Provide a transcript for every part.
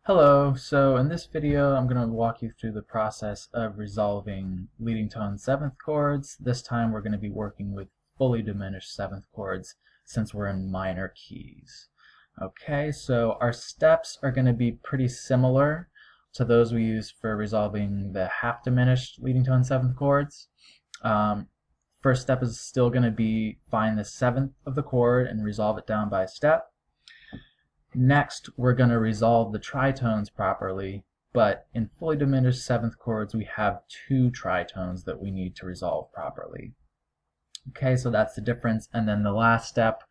Hello, so in this video I'm going to walk you through the process of resolving leading tone seventh chords. This time we're going to be working with fully diminished seventh chords since we're in minor keys. Okay, so our steps are going to be pretty similar to those we used for resolving the half diminished leading tone seventh chords. First step is still going to be find the seventh of the chord and resolve it down by step. Next, we're going to resolve the tritones properly, but in fully diminished seventh chords, we have two tritones that we need to resolve properly. Okay, so that's the difference. And then the last step,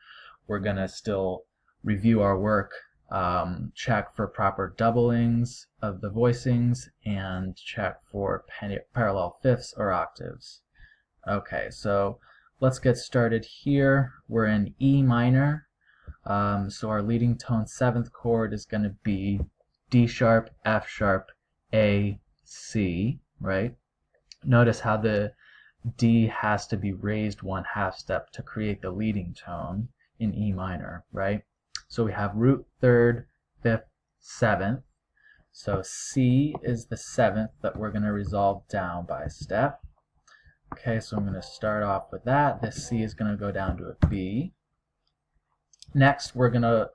we're going to still review our work, check for proper doublings of the voicings, and check for parallel fifths or octaves. Okay, so let's get started here. We're in E minor. So our leading tone seventh chord is going to be D sharp, F sharp, A, C, right? Notice how the D has to be raised one half step to create the leading tone in E minor, right? So we have root third, fifth, seventh. So C is the seventh that we're going to resolve down by step. Okay, so I'm going to start off with that. This C is going to go down to a B. Next, we're going to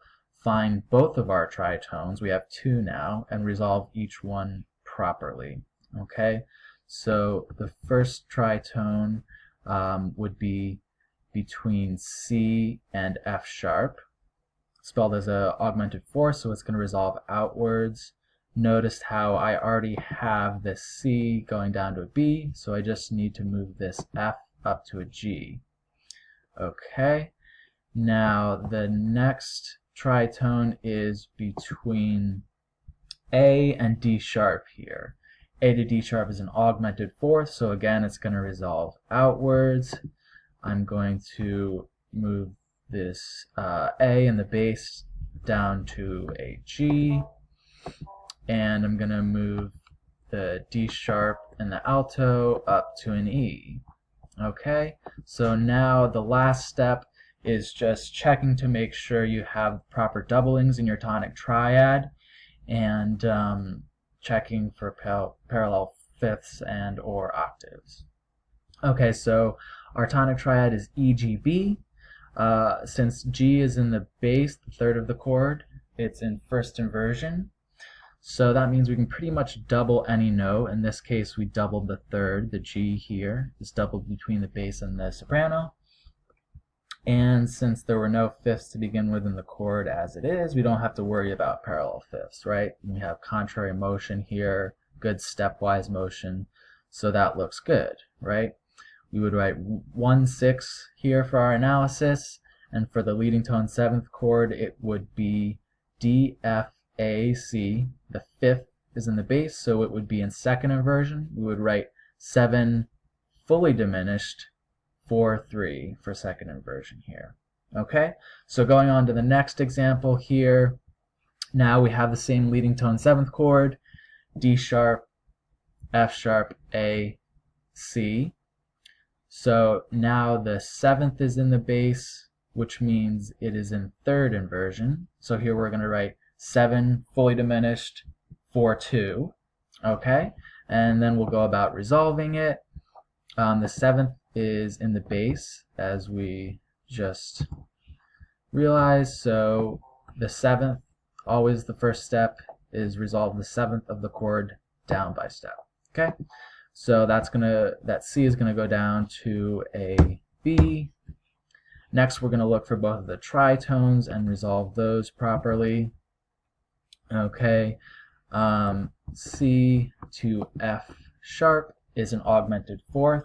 find both of our tritones. We have two now, and resolve each one properly. Okay, so the first tritone would be between C and F sharp, spelled as an augmented fourth, so it's going to resolve outwards. Notice how I already have this C going down to a B, so I just need to move this F up to a G. Okay. Now the next tritone is between A and D sharp here. A to D sharp is an augmented fourth, so again it's going to resolve outwards. I'm going to move this A in the bass down to a G, and I'm going to move the D sharp and the alto up to an E. Okay, so now the last step is just checking to make sure you have proper doublings in your tonic triad, and checking for parallel fifths and or octaves. Okay, so our tonic triad is E, G, B. Since G is in the bass, the third of the chord, it's in first inversion. So that means we can pretty much double any note. In this case, we doubled the third. The G here is doubled between the bass and the soprano. And since there were no fifths to begin with in the chord as it is, we don't have to worry about parallel fifths, right? We have contrary motion here, good stepwise motion, so that looks good, right? We would write 1-6 here for our analysis, and for the leading tone seventh chord, it would be D, F, A, C. The fifth is in the bass, so it would be in second inversion. We would write 7 fully diminished, 4-3 for second inversion here. Okay, so going on to the next example here, now we have the same leading tone seventh chord, D sharp, F sharp, A, C. So now the seventh is in the bass, which means it is in third inversion. So here we're going to write 7 fully diminished, 4-2. Okay, and then we'll go about resolving it. The seventh is in the bass, as we just realized, so the seventh, always the first step, is resolve the seventh of the chord down by step. Okay, so that C is gonna go down to a B. Next, we're gonna look for both of the tritones and resolve those properly. Okay, C to F sharp is an augmented fourth,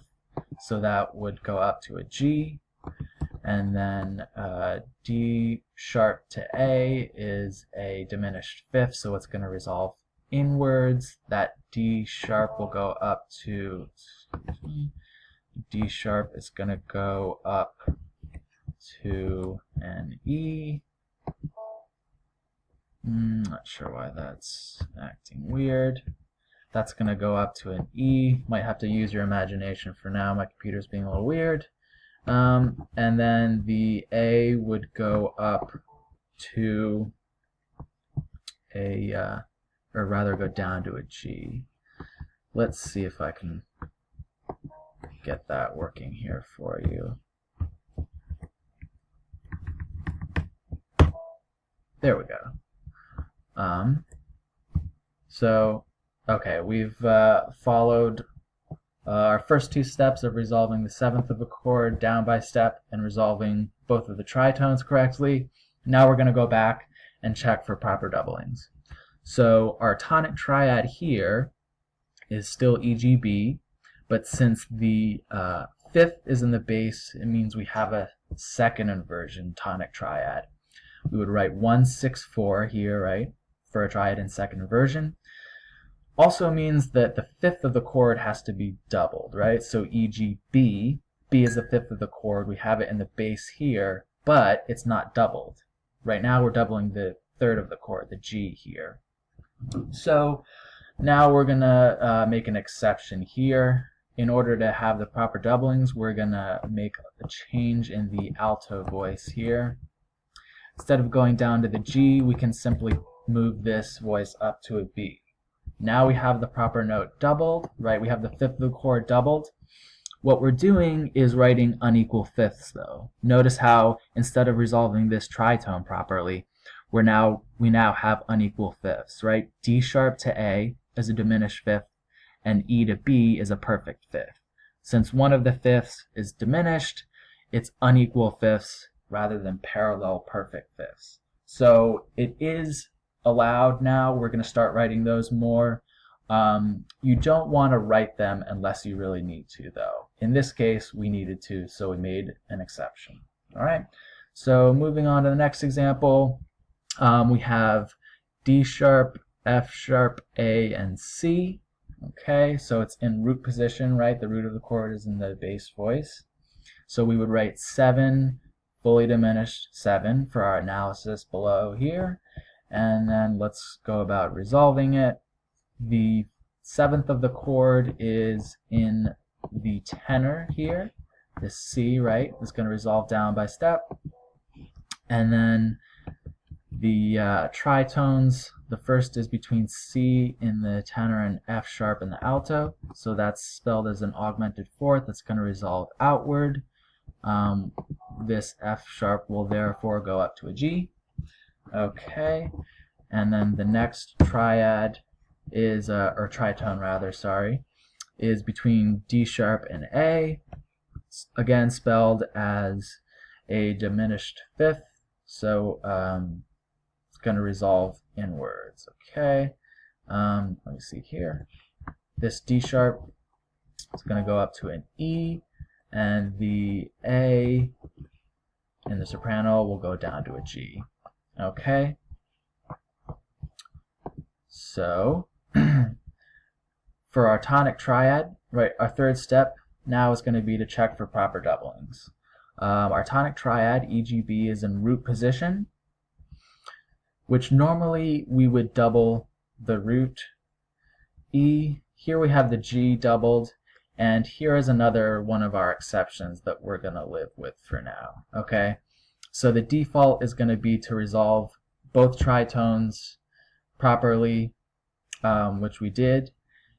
so that would go up to a G, and then D sharp to A is a diminished fifth, so it's going to resolve inwards. That D sharp will go up to, D sharp is going to go up to an E. Not sure why that's acting weird. That's going to go up to an E. Might have to use your imagination for now. My computer's being a little weird. And then the A would go up to a or rather go down to a G. Let's see if I can get that working here for you. There we go. Okay, we've followed our first two steps of resolving the seventh of a chord down by step and resolving both of the tritones correctly. Now we're going to go back and check for proper doublings. So our tonic triad here is still EGB, but since the fifth is in the bass, it means we have a second inversion tonic triad. We would write 1, 6, 4 here, right, for a triad in second inversion. Also means that the fifth of the chord has to be doubled, right? So e.g. B, B is the fifth of the chord. We have it in the bass here, but it's not doubled. Right now we're doubling the third of the chord, the G here. So now we're going to make an exception here. In order to have the proper doublings, we're going to make a change in the alto voice here. Instead of going down to the G, we can simply move this voice up to a B. Now we have the proper note doubled, right? We have the fifth of the chord doubled. What we're doing is writing unequal fifths, though. Notice how instead of resolving this tritone properly, we now have unequal fifths, right? D sharp to A is a diminished fifth, and E to B is a perfect fifth. Since one of the fifths is diminished, it's unequal fifths rather than parallel perfect fifths. So it is allowed now. We're going to start writing those more. You don't want to write them unless you really need to, though. In this case, we needed to, so we made an exception. All right. So moving on to the next example, we have D sharp, F sharp, A, and C. Okay, so it's in root position, right? The root of the chord is in the bass voice. So we would write 7, fully diminished 7 for our analysis below here. And then let's go about resolving it. The seventh of the chord is in the tenor here. This C, right, is going to resolve down by step. And then the tritones, the first is between C in the tenor and F sharp in the alto. So that's spelled as an augmented fourth. That's going to resolve outward. This F sharp will therefore go up to a G. Okay, and then the next triad is, or tritone rather, sorry, is between D sharp and A, again spelled as a diminished fifth, so it's going to resolve inwards. Okay, let me see here. This D sharp is going to go up to an E, and the A in the soprano will go down to a G. Okay, so for our tonic triad, right, our third step now is going to be to check for proper doublings. Our tonic triad, EGB, is in root position, which normally we would double the root E. Here we have the G doubled, and here is another one of our exceptions that we're going to live with for now. Okay, so the default is going to be to resolve both tritones properly, which we did.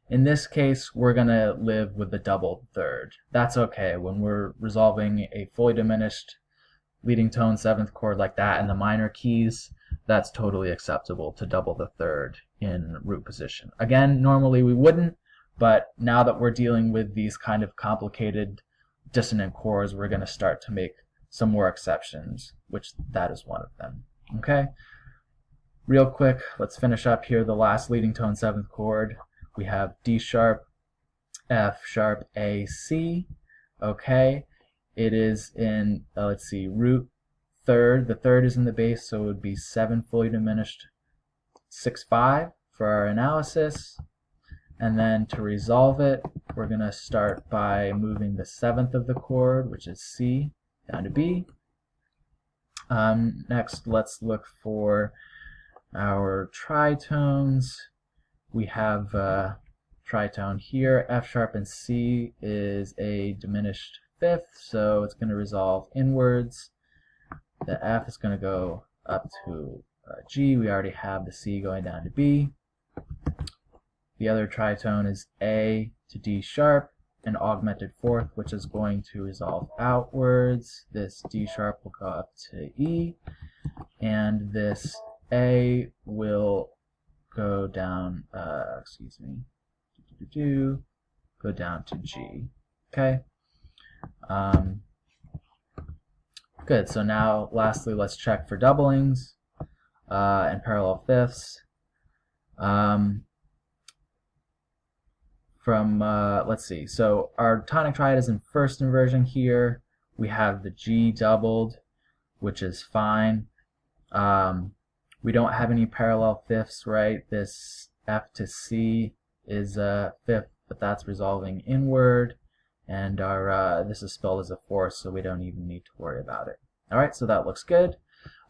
In this case, we're going to live with the doubled third. That's okay. When we're resolving a fully diminished leading tone seventh chord like that in the minor keys, that's totally acceptable to double the third in root position. Again, normally we wouldn't, but now that we're dealing with these kind of complicated dissonant chords, we're going to start to make some more exceptions, which that is one of them. Okay? Real quick, let's finish up here the last leading tone seventh chord. We have D sharp, F sharp, A, C. Okay, it is in, let's see, root third. The third is in the bass, so it would be 7 fully diminished 6, 5 for our analysis. And then to resolve it, we're going to start by moving the seventh of the chord, which is C, down to B. Next, let's look for our tritones. We have tritone here. F sharp and C is a diminished fifth, so it's going to resolve inwards. The F is going to go up to G. We already have the C going down to B. The other tritone is A to D sharp, an augmented fourth, which is going to resolve outwards. This D sharp will go up to E, and this A will go down, go down to G. Okay. Good. So now, lastly, let's check for doublings and parallel fifths. Let's see. So our tonic triad is in first inversion here. We have the G doubled, which is fine. We don't have any parallel fifths, right? This F to C is a fifth, but that's resolving inward, and our this is spelled as a fourth, so we don't even need to worry about it. All right, so that looks good.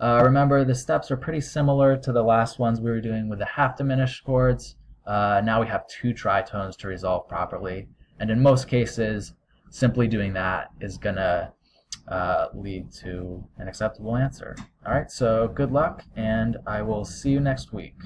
Remember, the steps are pretty similar to the last ones we were doing with the half diminished chords. Now we have two tritones to resolve properly, and in most cases, simply doing that is gonna lead to an acceptable answer. All right, so good luck, and I will see you next week.